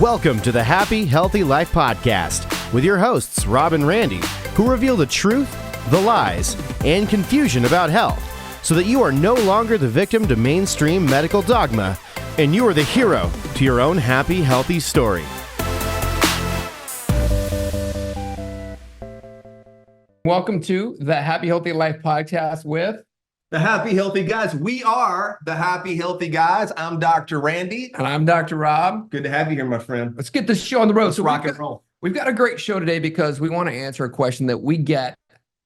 Welcome to the Happy Healthy Life Podcast with your hosts, Rob and Randy, who reveal the truth, the lies, and confusion about health so that you are no longer the victim to mainstream medical dogma and you are the hero to your own happy, healthy story. Welcome to the Happy Healthy Life Podcast with the Happy Healthy Guys. We are the Happy Healthy Guys. I'm Dr. Randy. And I'm Dr. Rob. Good to have you here, my friend. Let's get this show on the road. Let's rock and roll. We've got a great show today because we want to answer a question that we get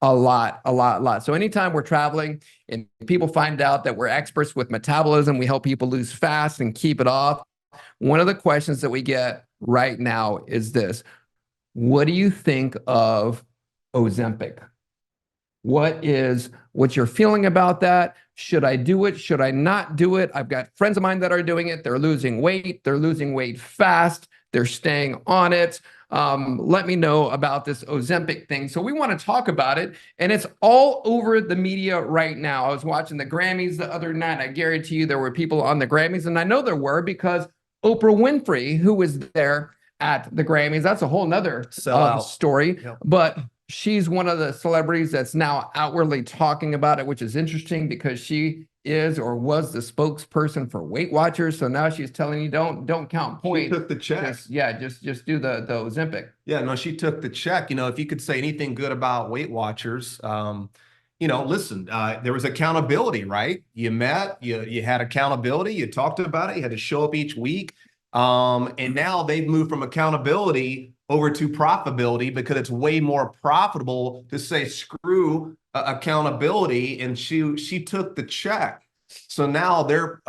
a lot. So anytime we're traveling and people find out that we're experts with metabolism, we help people lose fast and keep it off. One of the questions that we get right now is this: what do you think of Ozempic? What's your feeling about that? Should I do it? Should I not do it? I've got friends of mine that are doing it. They're losing weight. They're losing weight fast. They're staying on it. Let me know about this Ozempic thing. So we want to talk about it, and it's all over the media right now. I was watching the Grammys the other night. I guarantee you there were people on the Grammys, and I know there were because Oprah Winfrey, who was there at the Grammys, that's a whole nother story. Yep. But she's one of the celebrities that's now outwardly talking about it, which is interesting because she is or was the spokesperson for Weight Watchers. So now she's telling you don't count points. She took the check. Just do the Ozempic. Yeah, no, she took the check. You know, if you could say anything good about Weight Watchers, listen, there was accountability, right? You met, you had accountability, you talked about it, you had to show up each week. And now they've moved from accountability over to profitability because it's way more profitable to say screw accountability, and she took the check. So now they're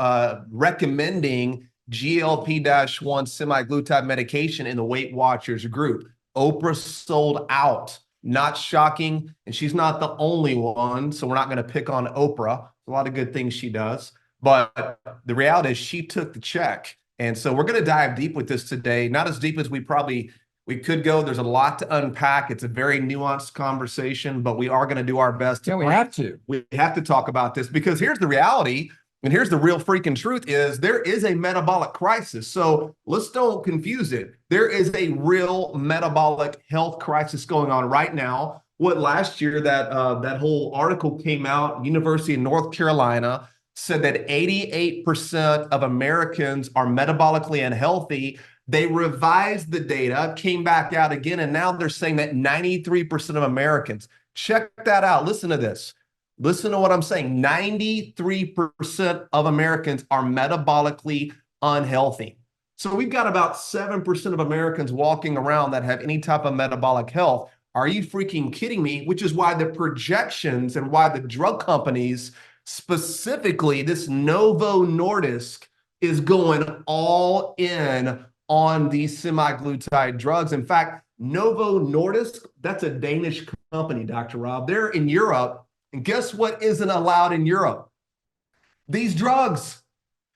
recommending GLP-1 semaglutide medication in the Weight Watchers group. Oprah sold out. Not shocking, and she's not the only one, so we're not going to pick on Oprah. A lot of good things she does, but the reality is she took the check. And so we're going to dive deep with this today, not as deep as we could go. There's a lot to unpack. It's a very nuanced conversation, but we are going to do our best. Yeah, we have to. We have to talk about this because here's the reality, and here's the real freaking truth is there is a metabolic crisis. So let's don't confuse it. There is a real metabolic health crisis going on right now. Last year that whole article came out, University of North Carolina said that 88% of Americans are metabolically unhealthy. They revised the data, came back out again, and now they're saying that 93% of Americans, check that out. Listen to this. Listen to what I'm saying. 93% of Americans are metabolically unhealthy. So we've got about 7% of Americans walking around that have any type of metabolic health. Are you freaking kidding me? Which is why the projections and why the drug companies, specifically this Novo Nordisk, is going all in on these semaglutide drugs. In fact, Novo Nordisk, that's a Danish company, Dr. Rob. They're in Europe, and guess what isn't allowed in Europe? These drugs.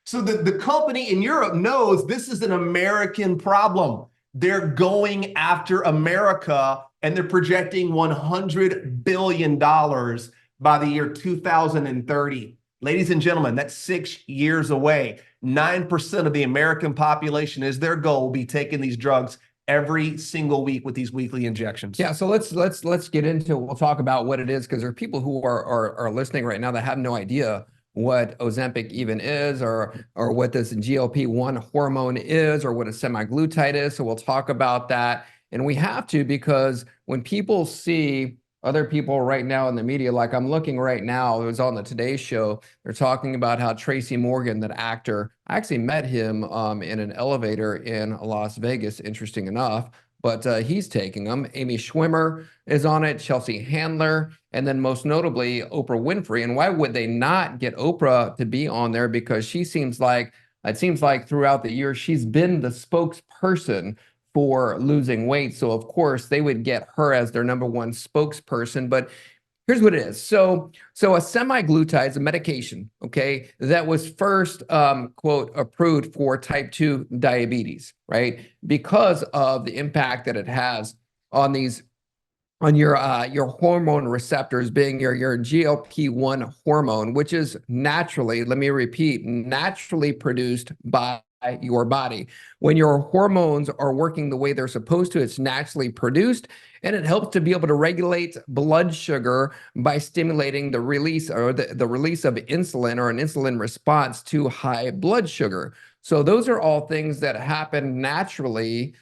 So the company in Europe knows this is an American problem. They're going after America, and they're projecting $100 billion by the year 2030. Ladies and gentlemen, that's 6 years away. 9% of the American population is their goal, will be taking these drugs every single week with these weekly injections. Yeah, so let's get into it. We'll talk about what it is because there are people who are listening right now that have no idea what Ozempic even is or what this GLP-1 hormone is or what a semaglutide is. So we'll talk about that. And we have to, because when people see other people right now in the media, like I'm looking right now, it was on the Today Show, they're talking about how Tracy Morgan, that actor, I actually met him in an elevator in Las Vegas, interesting enough, but he's taking them. Amy Schwimmer is on it, Chelsea Handler, and then most notably, Oprah Winfrey. And why would they not get Oprah to be on there? Because it seems like throughout the years, she's been the spokesperson for losing weight. So of course they would get her as their number one spokesperson. But here's what it is. So a semaglutide is a medication, okay, that was first, quote, approved for type 2 diabetes, right? Because of the impact that it has on your hormone receptors, being your GLP-1 hormone, which is naturally, let me repeat, naturally produced by your body. When your hormones are working the way they're supposed to, it's naturally produced, and it helps to be able to regulate blood sugar by stimulating the release or the release of insulin or an insulin response to high blood sugar. So those are all things that happen naturally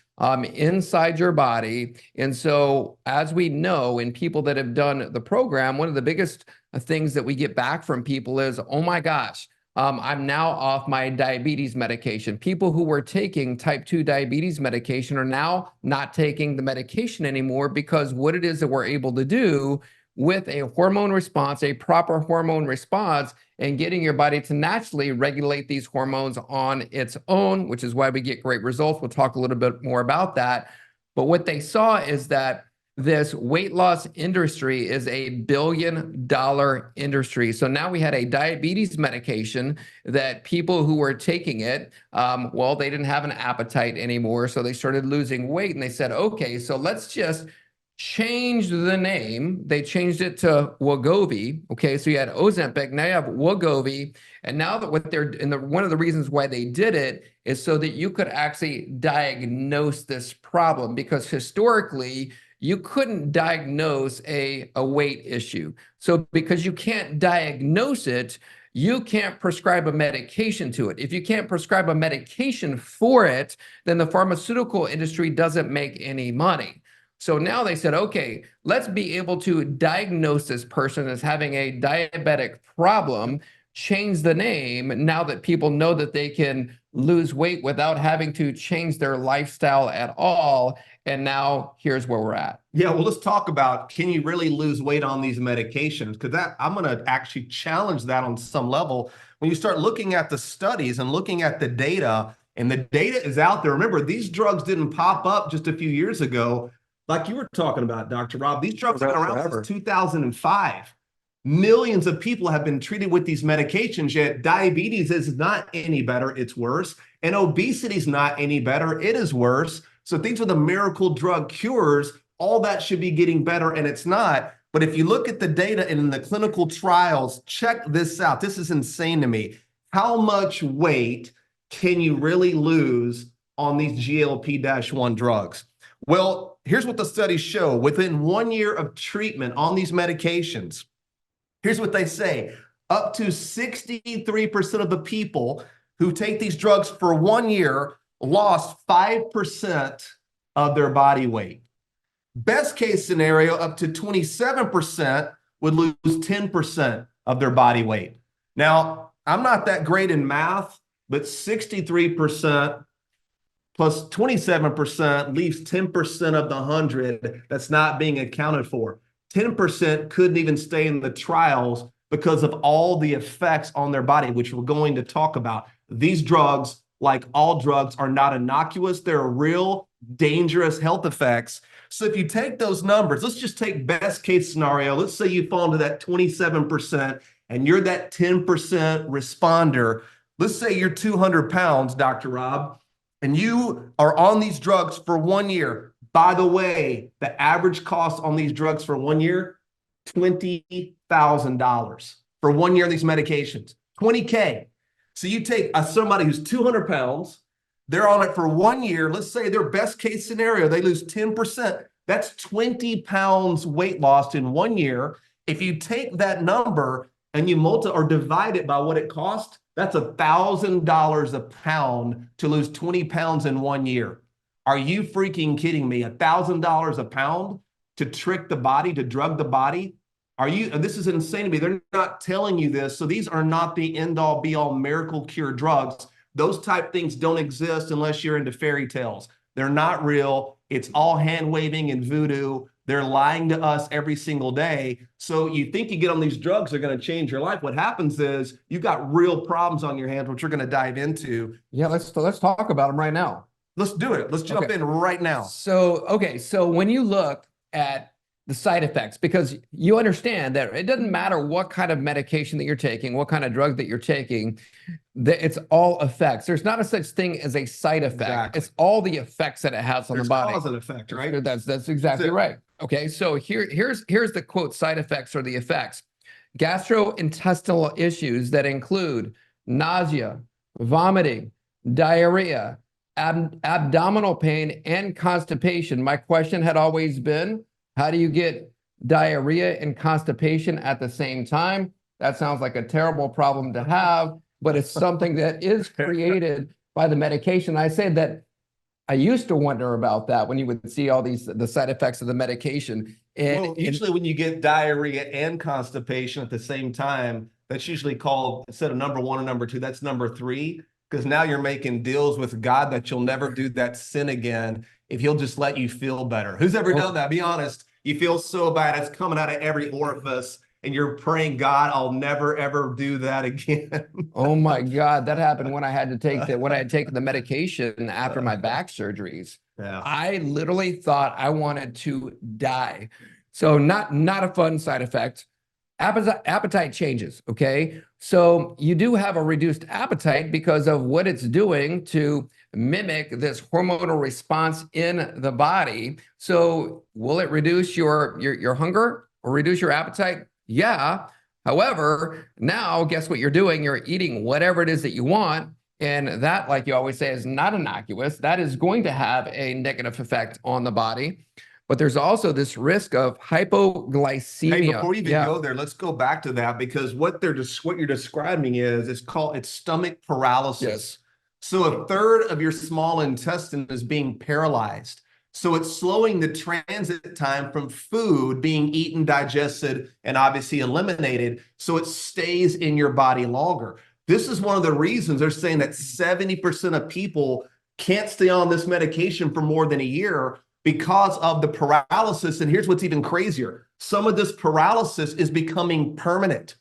inside your body. And so, as we know, in people that have done the program, one of the biggest things that we get back from people is, oh my gosh, I'm now off my diabetes medication. People who were taking type 2 diabetes medication are now not taking the medication anymore, because what it is that we're able to do with a hormone response, a proper hormone response, and getting your body to naturally regulate these hormones on its own, which is why we get great results. We'll talk a little bit more about that. But what they saw is that this weight loss industry is $1 billion industry. So now we had a diabetes medication that people who were taking it, well, they didn't have an appetite anymore. So they started losing weight, and they said, okay, so let's just change the name. They changed it to Wegovy. Okay, so you had Ozempic, now you have Wegovy. And now that what they're, one of the reasons why they did it is so that you could actually diagnose this problem, because historically, you couldn't diagnose a weight issue. So because you can't diagnose it, you can't prescribe a medication to it. If you can't prescribe a medication for it, then the pharmaceutical industry doesn't make any money. So now they said, okay, let's be able to diagnose this person as having a diabetic problem, change the name now that people know that they can lose weight without having to change their lifestyle at all. And now here's where we're at. Yeah, well, let's talk about, can you really lose weight on these medications? Because that, I'm going to actually challenge that on some level. When you start looking at the studies and looking at the data, and the data is out there. Remember, these drugs didn't pop up just a few years ago. Like you were talking about, Dr. Rob, these drugs have been around since 2005. Millions of people have been treated with these medications, yet diabetes is not any better, it's worse. And obesity is not any better, it is worse. So things are the miracle drug cures, all that should be getting better, and it's not. But if you look at the data and in the clinical trials, check this out. This is insane to me. How much weight can you really lose on these GLP-1 drugs? Well, here's what the studies show. Within 1 year of treatment on these medications, here's what they say. Up to 63% of the people who take these drugs for 1 year lost 5% of their body weight. Best case scenario, up to 27% would lose 10% of their body weight. Now, I'm not that great in math, but 63% plus 27% leaves 10% of the 100 that's not being accounted for. 10% couldn't even stay in the trials because of all the effects on their body, which we're going to talk about. These drugs, like all drugs, are not innocuous. They're real dangerous health effects. So if you take those numbers, let's just take best case scenario. Let's say you fall into that 27% and you're that 10% responder. Let's say you're 200 pounds, Dr. Rob, and you are on these drugs for 1 year. By the way, the average cost on these drugs for 1 year, $20,000 for 1 year of these medications, $20K. So you take somebody who's 200 pounds, they're on it for 1 year. Let's say their best case scenario, they lose 10%. That's 20 pounds weight lost in 1 year. If you take that number and you multiply or divide it by what it costs, that's $1,000 a pound to lose 20 pounds in 1 year. Are you freaking kidding me? $1,000 a pound to trick the body, to drug the body? Are you, and this is insane to me. They're not telling you this. So these are not the end all be all miracle cure drugs. Those type things don't exist unless you're into fairy tales. They're not real. It's all hand waving and voodoo. They're lying to us every single day. So you think you get on these drugs, they're going to change your life. What happens is you've got real problems on your hands, which we're going to dive into. Yeah, let's talk about them right now. Let's do it. Let's jump in right now. So when you look at the side effects, because you understand that it doesn't matter what kind of medication that you're taking, what kind of drug that you're taking, that it's all effects. There's not a such thing as a side effect. Exactly. It's all the effects that it has on the body. Cause and effect, right? That's exactly right. Okay, so here's the quote side effects or the effects. Gastrointestinal issues that include nausea, vomiting, diarrhea, abdominal pain, and constipation. My question had always been, how do you get diarrhea and constipation at the same time? That sounds like a terrible problem to have, but it's something that is created by the medication. I say that I used to wonder about that when you would see all the side effects of the medication. Well, usually when you get diarrhea and constipation at the same time, that's usually called, instead of number 1 and number 2, that's number 3, because now you're making deals with God that you'll never do that sin again if he'll just let you feel better. Who's ever done that? Be honest. You feel so bad, it's coming out of every orifice, and you're praying, God, I'll never, ever do that again. Oh my God, that happened when I had to take when I had taken the medication after my back surgeries. Yeah. I literally thought I wanted to die. So not a fun side effect. Appetite changes, okay? So you do have a reduced appetite because of what it's doing to mimic this hormonal response in the body. So will it reduce your hunger or reduce your appetite? Yeah. However, now guess what you're doing? You're eating whatever it is that you want. And that, like you always say, is not innocuous. That is going to have a negative effect on the body. But there's also this risk of hypoglycemia. Hey, before you even go there, let's go back to that, because what you're describing is it's stomach paralysis. Yes. So a third of your small intestine is being paralyzed. So it's slowing the transit time from food being eaten, digested, and obviously eliminated, so it stays in your body longer. This is one of the reasons they're saying that 70% of people can't stay on this medication for more than a year because of the paralysis. And here's what's even crazier. Some of this paralysis is becoming permanent.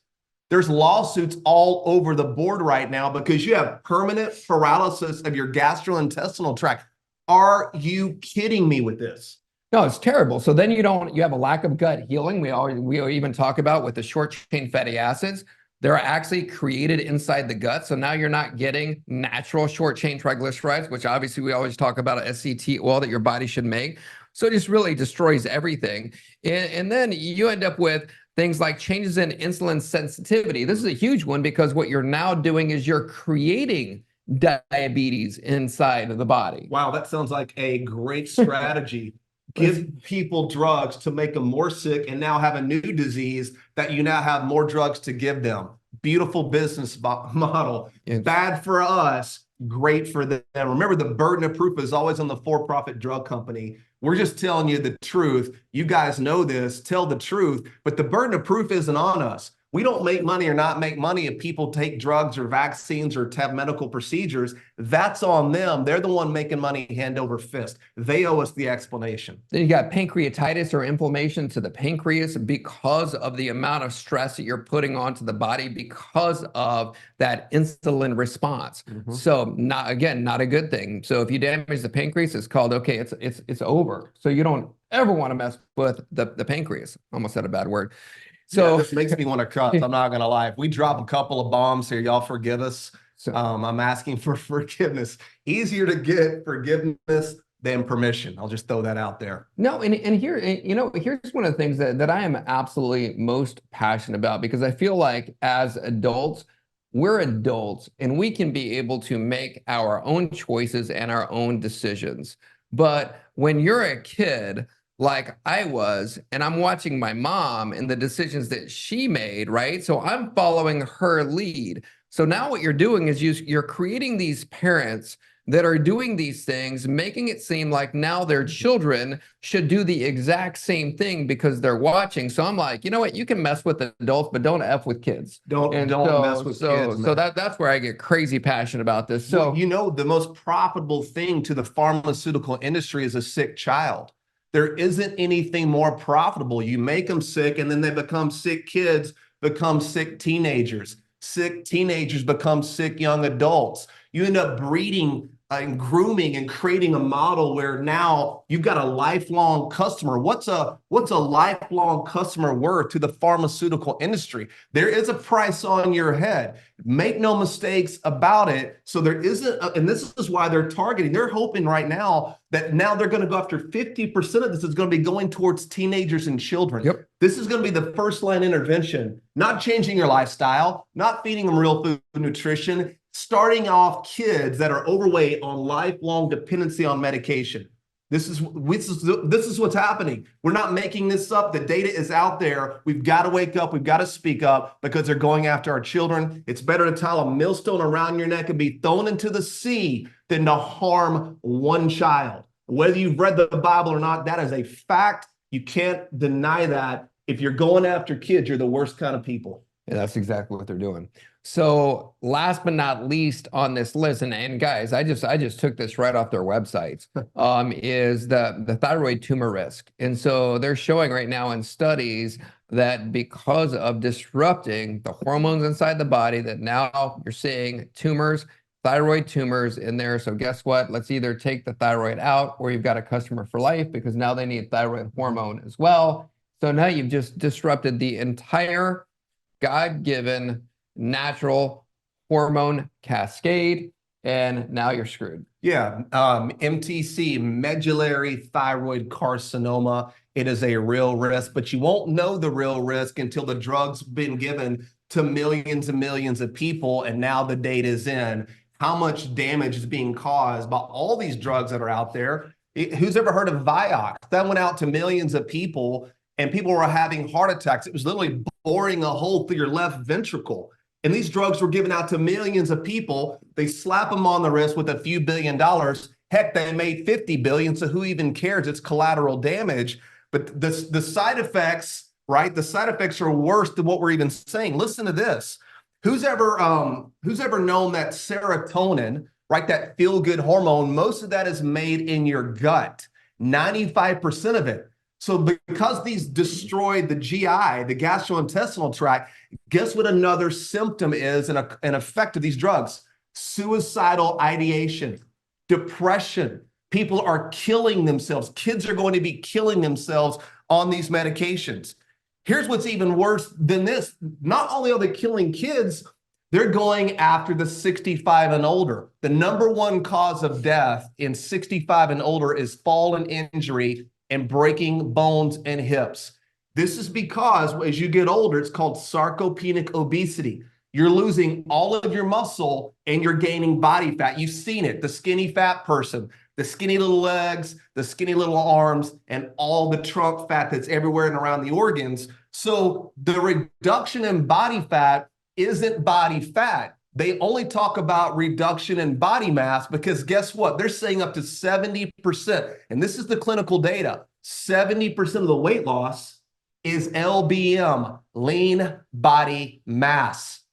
There's lawsuits all over the board right now because you have permanent paralysis of your gastrointestinal tract. Are you kidding me with this? No, it's terrible. So then you have a lack of gut healing. We even talk about with the short chain fatty acids. They're actually created inside the gut. So now you're not getting natural short chain triglycerides, which obviously we always talk about SCT oil that your body should make. So it just really destroys everything. And then you end up with things like changes in insulin sensitivity. This is a huge one because what you're now doing is you're creating diabetes inside of the body. Wow, that sounds like a great strategy. Give people drugs to make them more sick and now have a new disease that you now have more drugs to give them. Beautiful business model. Bad for us, great for them. Remember, the burden of proof is always on the for-profit drug company. We're just telling you the truth. You guys know this, tell the truth, but the burden of proof isn't on us. We don't make money or not make money if people take drugs or vaccines or have medical procedures. That's on them. They're the one making money hand over fist. They owe us the explanation. Then you got pancreatitis or inflammation to the pancreas because of the amount of stress that you're putting onto the body because of that insulin response. So not a good thing. So if you damage the pancreas, it's called, okay, it's over. So you don't ever want to mess with the pancreas. Almost said a bad word. So yeah, this makes me want to cuss. I'm not going to lie. If we drop a couple of bombs here, y'all forgive us. I'm asking for forgiveness. Easier to get forgiveness than permission. I'll just throw that out there. No, and here, here's one of the things that I am absolutely most passionate about, because I feel like as adults, we're adults and we can be able to make our own choices and our own decisions. But when you're a kid, like I was, and I'm watching my mom and the decisions that she made, right? So I'm following her lead. So now what you're doing is you're creating these parents that are doing these things, making it seem like now their children should do the exact same thing because they're watching. So I'm like, you know what? You can mess with adults, but don't F with kids. Don't mess with kids. So that's where I get crazy passionate about this. So well, the most profitable thing to the pharmaceutical industry is a sick child. There isn't anything more profitable. You make them sick, and then they become sick kids, become sick teenagers. Sick teenagers become sick young adults. You end up breeding and grooming and creating a model where now you've got a lifelong customer. What's a lifelong customer worth to the pharmaceutical industry? There is a price on your head. Make no mistakes about it. So there isn't, and this is why they're targeting. They're hoping right now that now they're going to go after 50% of this is going to be going towards teenagers and children. Yep. This is going to be the first line intervention, not changing your lifestyle, not feeding them real food nutrition, starting off kids that are overweight on lifelong dependency on medication. This is what's happening. We're not making this up. The data is out there. We've got to wake up. We've got to speak up because they're going after our children. It's better to tie a millstone around your neck and be thrown into the sea than to harm one child. Whether you've read the Bible or not, that is a fact. You can't deny that. If you're going after kids, you're the worst kind of people. Yeah, that's exactly what they're doing. So last but not least on this list, and guys, I just took this right off their websites, is the thyroid tumor risk. And so they're showing right now in studies that because of disrupting the hormones inside the body, that now you're seeing tumors, thyroid tumors in there. So guess what? Let's either take the thyroid out or you've got a customer for life because now they need thyroid hormone as well. So now you've just disrupted the entire God-given natural hormone cascade, and now you're screwed. Yeah, MTC, medullary thyroid carcinoma. It is a real risk, but you won't know the real risk until the drug's been given to millions and millions of people, and now the data is in. How much damage is being caused by all these drugs that are out there? Who's ever heard of Vioxx? That went out to millions of people, and people were having heart attacks. It was literally boring a hole through your left ventricle. And these drugs were given out to millions of people. They slap them on the wrist with a few $1 billion. Heck, they made 50 billion. So who even cares? It's collateral damage. But the side effects, right? The side effects are worse than what we're even saying. Listen to this. Who's ever known that serotonin, right? That feel-good hormone, most of that is made in your gut. 95% of it. So because these destroyed the GI, the gastrointestinal tract, guess what another symptom is and an effect of these drugs? Suicidal ideation, depression. People are killing themselves. Kids are going to be killing themselves on these medications. Here's what's even worse than this. Not only are they killing kids, they're going after the 65 and older. The number one cause of death in 65 and older is fall and injury and breaking bones and hips. This is because as you get older, it's called sarcopenic obesity. You're losing all of your muscle and you're gaining body fat. You've seen it, the skinny fat person, the skinny little legs, the skinny little arms, and all the trunk fat that's everywhere and around the organs. So the reduction in body fat isn't body fat. They only talk about reduction in body mass because guess what? They're saying up to 70%, and this is the clinical data, 70% of the weight loss is LBM, lean body mass.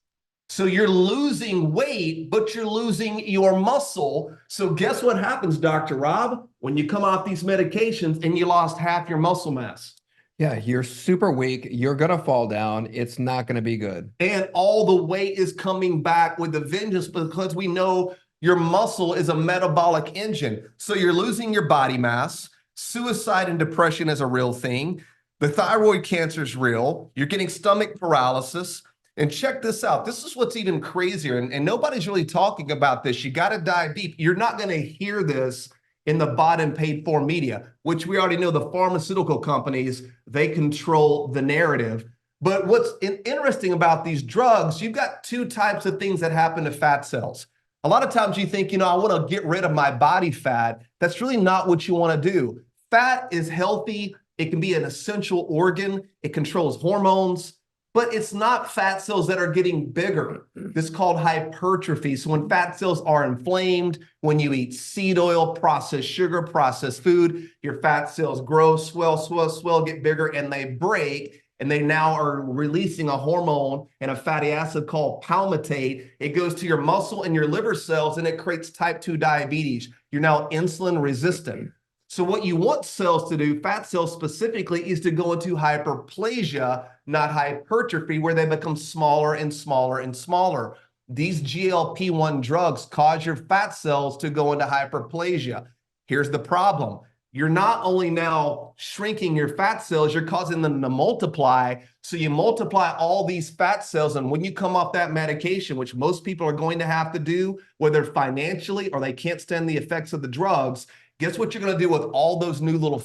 So you're losing weight, but you're losing your muscle. So guess what happens, Dr. Rob, when you come off these medications and you lost half your muscle mass? Yeah, you're super weak. You're going to fall down. It's not going to be good. And all the weight is coming back with a vengeance because we know your muscle is a metabolic engine. So you're losing your body mass. Suicide and depression is a real thing. The thyroid cancer is real. You're getting stomach paralysis. And check this out. This is what's even crazier. And nobody's really talking about this. You got to dive deep. You're not going to hear this in the bought and paid for media, which we already know the pharmaceutical companies, they control the narrative. But what's interesting about these drugs, you've got two types of things that happen to fat cells. A lot of times you think, I want to get rid of my body fat. That's really not what you want to do. Fat is healthy. It can be an essential organ. It controls hormones. But it's not fat cells that are getting bigger. This is called hypertrophy. So when fat cells are inflamed, when you eat seed oil, processed sugar, processed food, your fat cells grow, swell, get bigger, and they break. And they now are releasing a hormone and a fatty acid called palmitate. It goes to your muscle and your liver cells, and it creates type 2 diabetes. You're now insulin resistant. So what you want cells to do, fat cells specifically, is to go into hyperplasia, not hypertrophy, where they become smaller and smaller and smaller. These GLP-1 drugs cause your fat cells to go into hyperplasia. Here's the problem. You're not only now shrinking your fat cells, you're causing them to multiply. So you multiply all these fat cells, and when you come off that medication, which most people are going to have to do, whether financially or they can't stand the effects of the drugs, guess what you're going to do with all those new little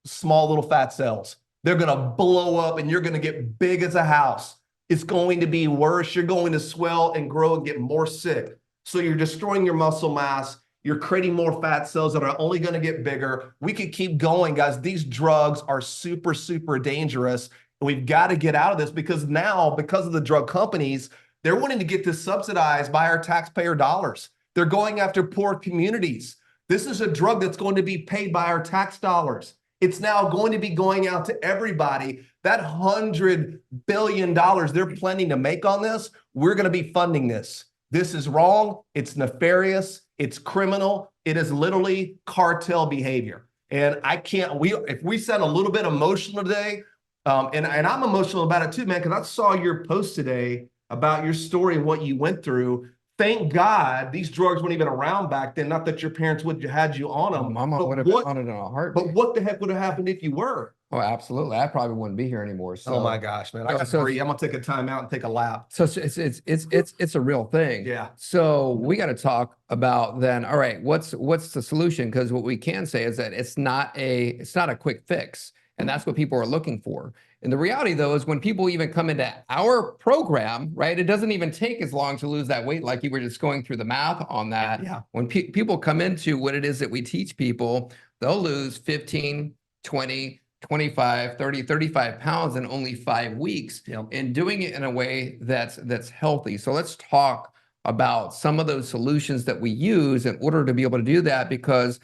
small little fat cells? They're going to blow up and you're going to get big as a house. it's going to be worse. You're going to swell and grow and get more sick. So you're destroying your muscle mass. You're creating more fat cells that are only going to get bigger. We could keep going, guys. These drugs are super, super dangerous. And we've got to get out of this because now, because of the drug companies, they're wanting to get this subsidized by our taxpayer dollars. They're going after poor communities. This is a drug that's going to be paid by our tax dollars. It's now going to be going out to everybody. That $100 billion they're planning to make on this, we're going to be funding this. This is wrong. It's nefarious. It's criminal. It is literally cartel behavior. And I can't, if we sound a little bit emotional today, and I'm emotional about it too, man, because I saw your post today about your story and what you went through. Thank God these drugs weren't even around back then. Not that your parents would have had you on them. Mama would have been on it in a heartbeat. But what the heck would have happened if you were? Oh, absolutely. I probably wouldn't be here anymore. So, oh my gosh, man. I got to breathe. I'm gonna take a time out and take a lap. So it's a real thing. Yeah. So we got to talk about then, all right, what's the solution? Because what we can say is that it's not a quick fix. And that's what people are looking for. And the reality, though, is when people even come into our program, right, it doesn't even take as long to lose that weight, like you were just going through the math on that. Yeah. When people come into what it is that we teach people, they'll lose 15, 20, 25, 30, 35 pounds in only 5 weeks, and doing it in a way that's healthy. So let's talk about some of those solutions that we use in order to be able to do that, because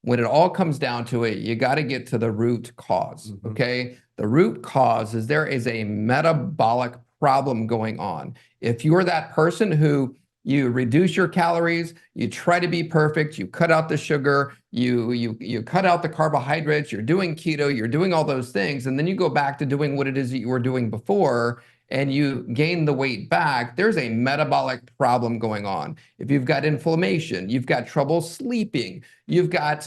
when it all comes down to it, you got to get to the root cause, okay? The root cause is there is a metabolic problem going on. If you're that person who you reduce your calories, you try to be perfect, you cut out the sugar, you cut out the carbohydrates, you're doing keto, you're doing all those things, and then you go back to doing what it is that you were doing before, and you gain the weight back, there's a metabolic problem going on. If you've got inflammation, you've got trouble sleeping, you've got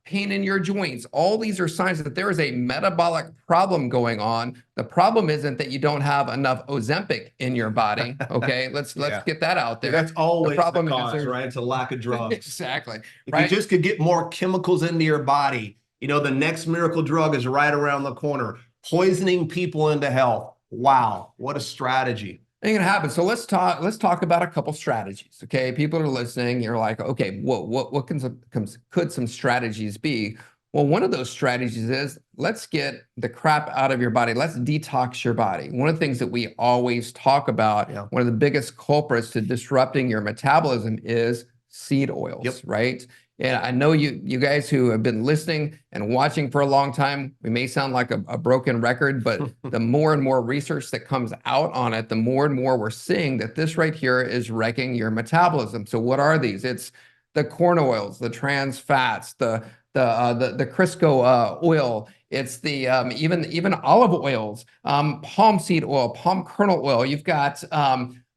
pain in your joints, all these are signs that there is a metabolic problem going on. The problem isn't that you don't have enough Ozempic in your body, okay? Let's get that out there. That's always the problem cause, right? It's a lack of drugs. Exactly. If you just could get more chemicals into your body, the next miracle drug is right around the corner, poisoning people into health. Wow, what a strategy. Ain't gonna happen. So let's talk about a couple strategies. Okay, people are listening. You're like, okay, what could some strategies be? Well, one of those strategies is let's get the crap out of your body. Let's detox your body. One of the things that we always talk about, one of the biggest culprits to disrupting your metabolism is seed oils, right? And I know you guys who have been listening and watching for a long time, we may sound like a broken record, but the more and more research that comes out on it, the more and more we're seeing that this right here is wrecking your metabolism. So what are these? It's the corn oils, the trans fats, the Crisco oil. It's the even olive oils, palm seed oil, palm kernel oil. You've got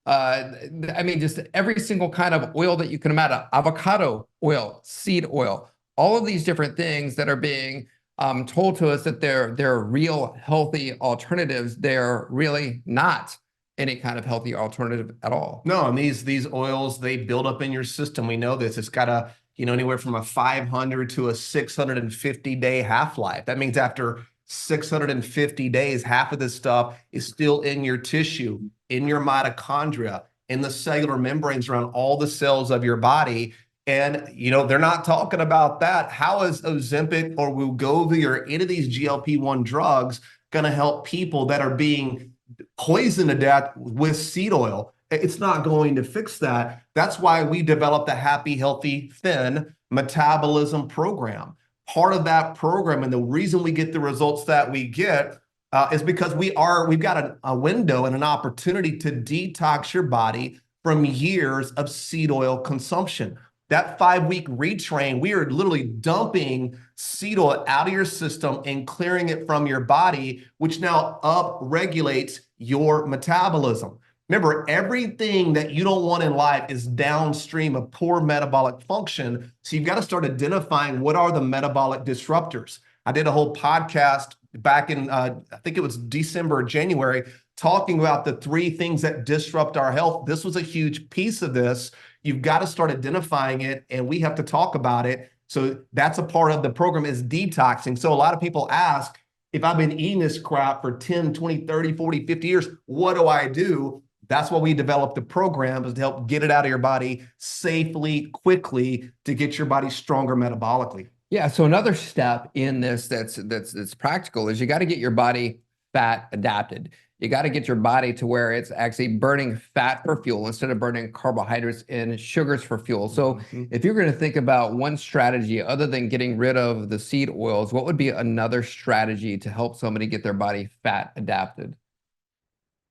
just every single kind of oil that you can imagine, avocado oil, seed oil, all of these different things that are being told to us that they're real healthy alternatives. They're really not any kind of healthy alternative at all. No, and these oils, they build up in your system. We know this. It's got anywhere from a 500 to a 650 day half-life. That means after 650 days, half of this stuff is still in your tissue, in your mitochondria, in the cellular membranes around all the cells of your body. And, they're not talking about that. How is Ozempic or Wegovy or any of these GLP-1 drugs going to help people that are being poisoned to death with seed oil? It's not going to fix that. That's why we developed the Happy, Healthy, Thin Metabolism program. Part of that program, and the reason we get the results that we get is because we've got a window and an opportunity to detox your body from years of seed oil consumption. That 5-week retrain, we are literally dumping seed oil out of your system and clearing it from your body, which now up-regulates your metabolism. Remember, everything that you don't want in life is downstream of poor metabolic function. So you've got to start identifying what are the metabolic disruptors. I did a whole podcast back in, I think it was December or January, talking about the 3 things that disrupt our health. This was a huge piece of this. You've got to start identifying it, and we have to talk about it. So that's a part of the program, is detoxing. So a lot of people ask, if I've been eating this crap for 10, 20, 30, 40, 50 years, what do I do? That's why we developed the program, is to help get it out of your body safely, quickly, to get your body stronger metabolically. Yeah. So another step in this that's practical is you got to get your body fat adapted. You got to get your body to where it's actually burning fat for fuel instead of burning carbohydrates and sugars for fuel. So if you're going to think about one strategy other than getting rid of the seed oils, what would be another strategy to help somebody get their body fat adapted?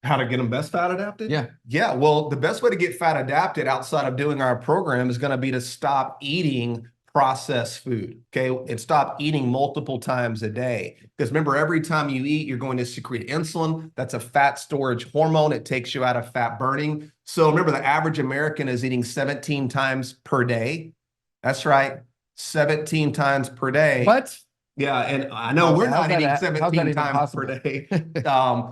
How to get them best fat adapted? Yeah. Yeah. Well, the best way to get fat adapted outside of doing our program is going to be to stop eating processed food, okay? And stop eating multiple times a day. Because remember, every time you eat, you're going to secrete insulin. That's a fat storage hormone. It takes you out of fat burning. So remember, the average American is eating 17 times per day. That's right, 17 times per day. What? Yeah, and I know we're not eating 17 times per day.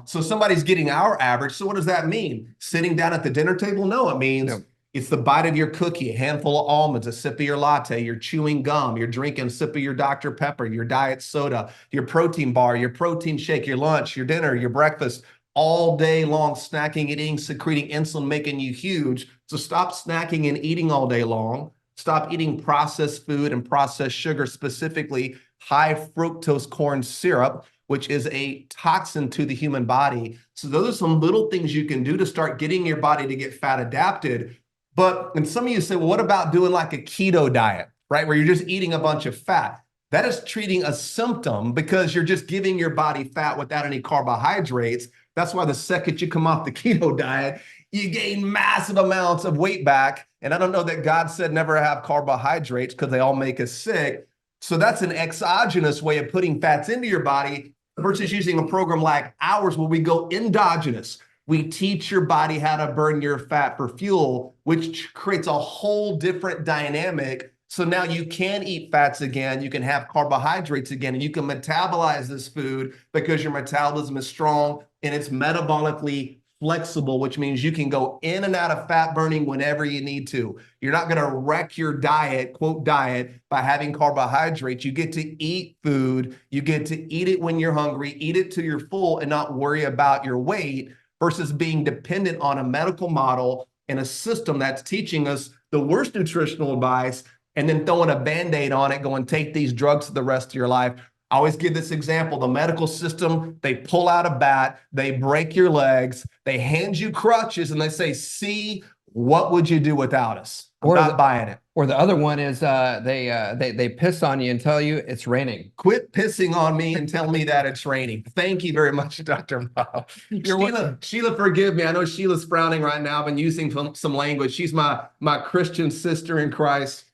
So somebody's getting our average. So what does that mean? Sitting down at the dinner table? No, it means it's the bite of your cookie, a handful of almonds, a sip of your latte, you're chewing gum, you're drinking a sip of your Dr. Pepper, your diet soda, your protein bar, your protein shake, your lunch, your dinner, your breakfast, all day long, snacking and eating, secreting insulin, making you huge. So stop snacking and eating all day long. Stop eating processed food and processed sugar, specifically high fructose corn syrup, which is a toxin to the human body. So those are some little things you can do to start getting your body to get fat adapted. But, and some of you say, well, what about doing like a keto diet, right? Where you're just eating a bunch of fat. That is treating a symptom because you're just giving your body fat without any carbohydrates. That's why the second you come off the keto diet, you gain massive amounts of weight back. And I don't know that God said never have carbohydrates because they all make us sick. So that's an exogenous way of putting fats into your body versus using a program like ours where we go endogenous. We teach your body how to burn your fat for fuel, which creates a whole different dynamic. So now you can eat fats again, you can have carbohydrates again, and you can metabolize this food because your metabolism is strong and it's metabolically flexible, which means you can go in and out of fat burning whenever you need to. You're not going to wreck your diet, quote diet, by having carbohydrates. You get to eat food. You get to eat it when you're hungry, eat it till you're full and not worry about your weight versus being dependent on a medical model and a system that's teaching us the worst nutritional advice and then throwing a Band-Aid on it, going take these drugs for the rest of your life. I always give this example. The medical system, they pull out a bat, they break your legs, they hand you crutches, and they say, see, what would you do without us? I'm not buying it. Or the other one is they piss on you and tell you it's raining. Quit pissing on me and tell me that it's raining. Thank you very much, Dr. Bob. Sheila, forgive me. I know Sheila's frowning right now. I've been using some language. She's my Christian sister in Christ.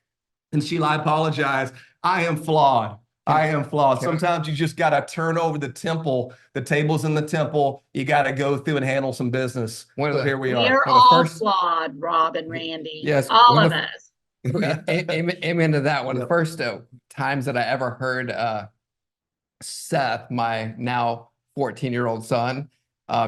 And Sheila, I apologize. I am flawed. I am flawed. Sometimes you just got to turn over the tables in the temple. You got to go through and handle some business. So here we are. We're all flawed, Rob and Randy. Yes. All of us. Amen to that. One of the first times that I ever heard Seth, my now 14-year-old son,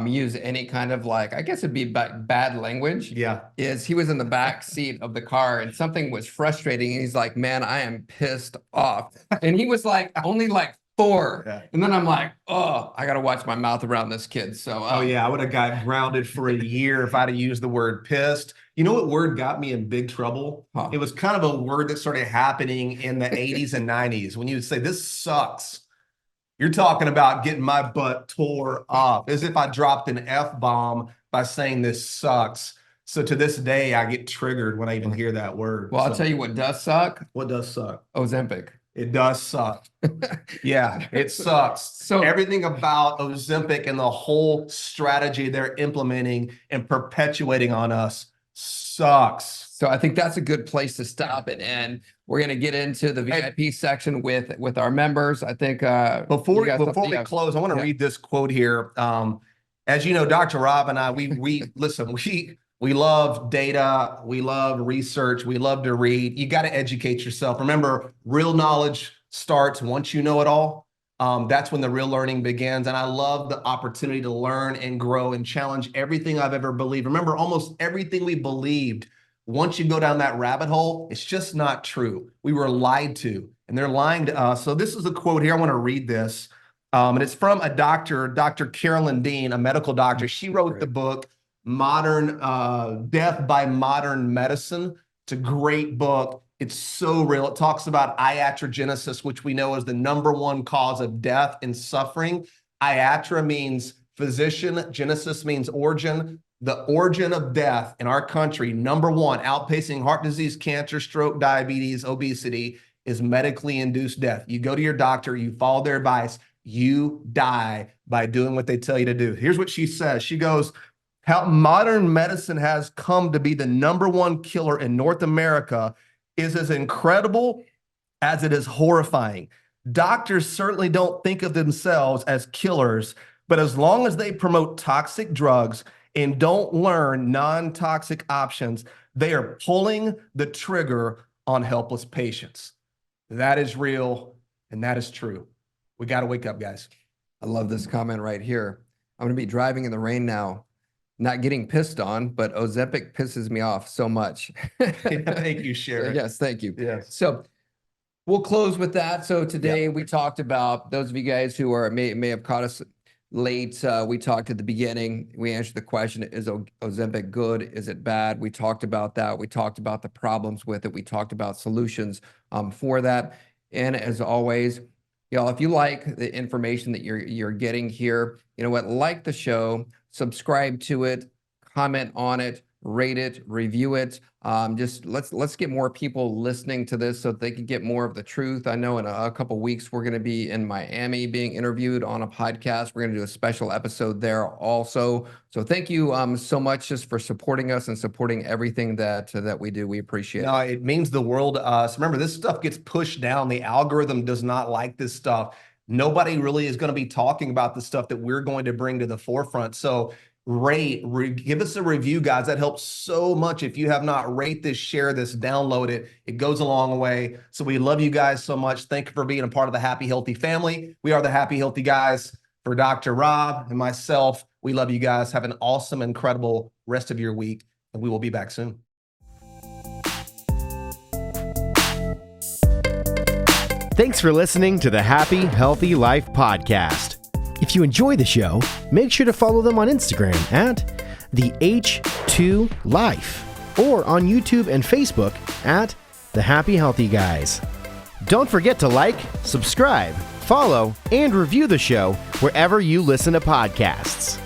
use any kind of like, I guess it'd be bad language. Yeah. Is he was in the back seat of the car and something was frustrating. And he's like, man, I am pissed off. And he was like, only like 4. Yeah. And then I'm like, oh, I got to watch my mouth around this kid. So, oh yeah, I would have got grounded for a year if I'd have used the word pissed. You know what word got me in big trouble? It was kind of a word that started happening in the 80s and 90s when you would say, this sucks. You're talking about getting my butt tore up, as if I dropped an F-bomb by saying this sucks. So to this day, I get triggered when I even hear that word. Well, I'll tell you what does suck. What does suck? Ozempic. It does suck. Yeah, it sucks. So everything about Ozempic and the whole strategy they're implementing and perpetuating on us sucks. So I think that's a good place to stop it. And we're going to get into the VIP section with our members. I think before we close, I want to read this quote here. As you know, Dr. Rob and I, we listen, we love data, we love research, we love to read. You got to educate yourself. Remember, real knowledge starts once you know it all. That's when the real learning begins. And I love the opportunity to learn and grow and challenge everything I've ever believed. Remember, almost everything we believed, once you go down that rabbit hole, it's just not true. We were lied to, and they're lying to us. So this is a quote here. I want to read this. And it's from a doctor, Dr. Carolyn Dean, a medical doctor. She wrote the book, Death by Modern Medicine. It's a great book. It's so real. It talks about iatrogenesis, which we know is the #1 cause of death and suffering. Iatra means physician, genesis means origin. The origin of death in our country, #1, outpacing heart disease, cancer, stroke, diabetes, obesity, is medically induced death. You go to your doctor, you follow their advice, you die by doing what they tell you to do. Here's what she says. She goes, how modern medicine has come to be the #1 killer in North America is as incredible as it is horrifying. Doctors certainly don't think of themselves as killers, but as long as they promote toxic drugs and don't learn non-toxic options, they are pulling the trigger on helpless patients. That is real, and that is true. We got to wake up, guys. I love this comment right here. I'm going to be driving in the rain now, not getting pissed on, but Ozempic pisses me off so much. Thank you, Sharon. Yes, thank you. Yes. So we'll close with that. So today we talked about, those of you guys who may have caught us late, we talked at the beginning. We answered the question, is Ozempic good? Is it bad? We talked about that. We talked about the problems with it. We talked about solutions for that. And as always, y'all, if you like the information that you're getting here, you know what, like the show, subscribe to it, comment on it, rate it, review it. Just let's get more people listening to this so that they can get more of the truth. I know in a couple weeks we're going to be in Miami being interviewed on a podcast. We're going to do a special episode there also. So thank you so much just for supporting us and supporting everything that we do. We appreciate it. It means the world to us. Remember, this stuff gets pushed down. The algorithm does not like this stuff. Nobody really is going to be talking about the stuff that we're going to bring to the forefront. So give us a review, guys. That helps so much. If you have not, rate this, share this, download it. It goes a long way. So we love you guys so much. Thank you for being a part of the Happy Healthy family. We are the Happy Healthy guys. For Dr. Rob and myself, we love you guys. Have an awesome, incredible rest of your week, and we will be back soon. Thanks for listening to the Happy Healthy Life podcast. If you enjoy the show, make sure to follow them on Instagram at the H2 Life or on YouTube and Facebook at the Happy Healthy Guys. Don't forget to like, subscribe, follow, and review the show wherever you listen to podcasts.